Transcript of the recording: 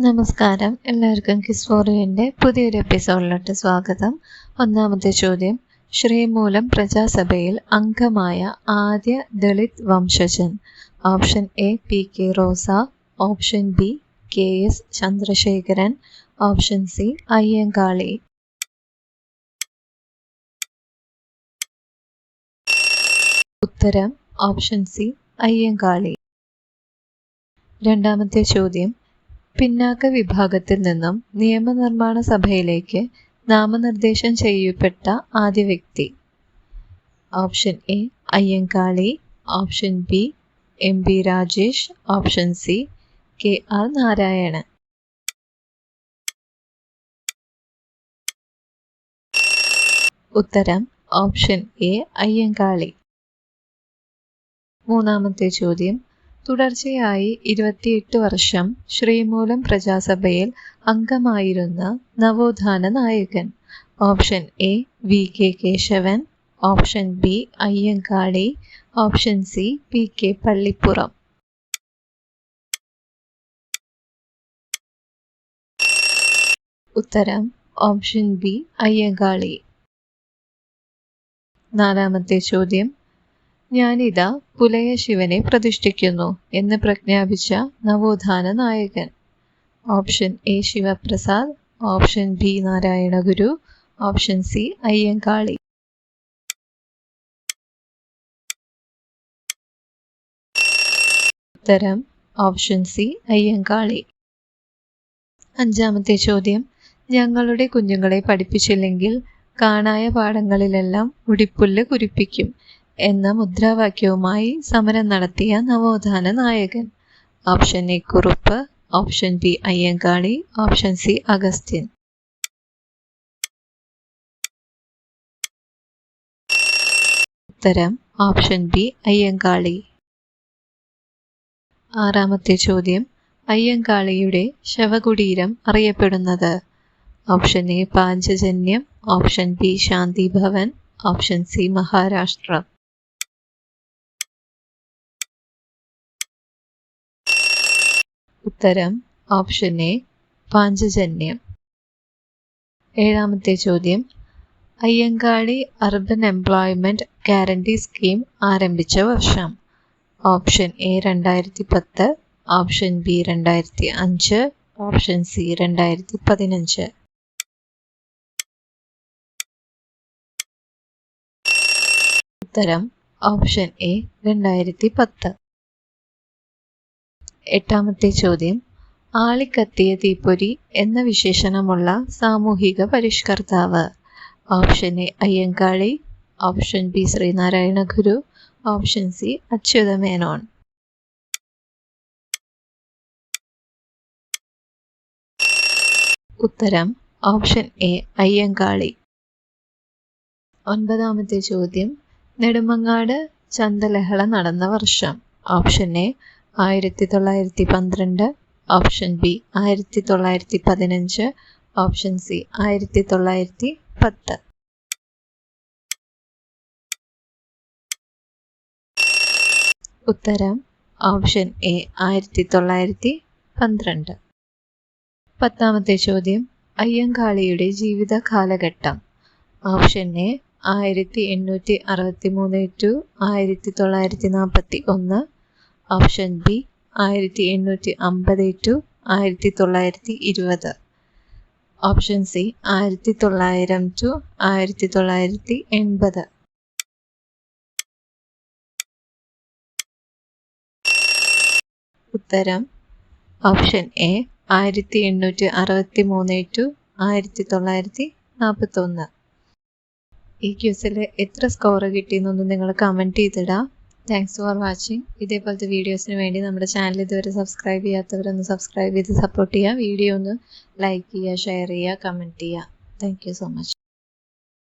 നമസ്കാരം, എല്ലാവർക്കും കിസ്ഫോറിയൻ്റെ പുതിയൊരു എപ്പിസോഡിലോട്ട് സ്വാഗതം. ഒന്നാമത്തെ ചോദ്യം, ശ്രീമൂലം പ്രജാസഭയിൽ അംഗമായ ആദ്യ ദളിത് വംശജൻ? Option A P K Rosa, option B K S Chandrasekharan, option C Ayyankali. ഉത്തരം ഓപ്ഷൻ സി അയ്യങ്കാളി. രണ്ടാമത്തെ ചോദ്യം, പിന്നാക്ക വിഭാഗത്തിൽ നിന്നും നിയമനിർമ്മാണ സഭയിലേക്ക് നാമനിർദ്ദേശം ചെയ്യപ്പെട്ട ആദ്യ വ്യക്തി? Option A Ayyankali, option B M P Rajesh, option C K R Narayanan. ഉത്തരം ഓപ്ഷൻ എ അയ്യങ്കാളി. മൂന്നാമത്തെ ചോദ്യം, തുടർച്ചയായി 28 വർഷം ശ്രീമൂലം പ്രജാസഭയിൽ അംഗമായിരുന്ന നവോത്ഥാന നായകൻ? Option A V K Keshavan, option B Ayyankali, option C P K Pallippuram. ഉത്തരം ഓപ്ഷൻ ബി അയ്യങ്കാളി. നാലാമത്തെ ചോദ്യം, ഞാനിതാ പുലയ ശിവനെ പ്രതിഷ്ഠിക്കുന്നു എന്ന് പ്രഖ്യാപിച്ച നവോത്ഥാന നായകൻ? Option A Sivaprasad, option B Narayana Guru, option C Ayyankali. ഉത്തരം ഓപ്ഷൻ സി അയ്യങ്കാളി. അഞ്ചാമത്തെ ചോദ്യം, ഞങ്ങളുടെ കുഞ്ഞുങ്ങളെ പഠിപ്പിച്ചില്ലെങ്കിൽ കാണായ പാഠങ്ങളിലെല്ലാം ഉടിപ്പുല്ല് കുരിപ്പിക്കും എന്ന മുദ്രാവാക്യവുമായി സമരം നടത്തിയ നവോത്ഥാന നായകൻ? Option A Kurup, option B Ayyankali, option C Agasthyan. ഉത്തരം ഓപ്ഷൻ ബി അയ്യങ്കാളി. ആറാമത്തെ ചോദ്യം, അയ്യങ്കാളിയുടെ ശവകുടീരം അറിയപ്പെടുന്നത്? Option A Panchajanyam, option B Shanti Bhavan, option C Maharashtram. ഉത്തരം ഓപ്ഷൻ എ പാഞ്ചജന്യം. ഏഴാമത്തെ ചോദ്യം, Ayyankali urban employment guarantee scheme ആരംഭിച്ച വർഷം? Option A 2010, option B 2005, option C 2015. ഉത്തരം ഓപ്ഷൻ എ 2010. എട്ടാമത്തെ ചോദ്യം, ആളിക്കത്തിയ തീപ്പൊരി എന്ന വിശേഷണമുള്ള സാമൂഹിക പരിഷ്കർത്താവ്? Option A Ayyankali, option B Sreenarayana Guru, option C Achyutha Menon. ഉത്തരം ഓപ്ഷൻ എ അയ്യങ്കാളി. ഒൻപതാമത്തെ ചോദ്യം, നെടുമങ്ങാട് ചന്തലഹള നടന്ന വർഷം? Option A 1912, option B 1915, option C 1910. ഉത്തരം ഓപ്ഷൻ എ 1912. പത്താമത്തെ ചോദ്യം, അയ്യങ്കാളിയുടെ ജീവിത കാലഘട്ടം? Option A 1863 to 1941, option B 1850 to 1920, option C 1900 to 1980. ഉത്തരം ഓപ്ഷൻ എ 1863 to 1941. ഈ ക്യൂസിൽ എത്ര സ്കോർ കിട്ടിയെന്നൊന്നും നിങ്ങൾ കമൻറ്റ് ചെയ്തിടാം. Thanks for watching. ഇതേപോലത്തെ വീഡിയോസിന് വേണ്ടി നമ്മുടെ ചാനൽ ഇതുവരെ സബ്സ്ക്രൈബ് ചെയ്യാത്തവരൊന്ന് സബ്സ്ക്രൈബ് ചെയ്ത് സപ്പോർട്ട് ചെയ്യുക. വീഡിയോ ഒന്ന് ലൈക്ക് ചെയ്യുക, ഷെയർ ചെയ്യുക, കമൻറ്റ് ചെയ്യുക. Thank you so much.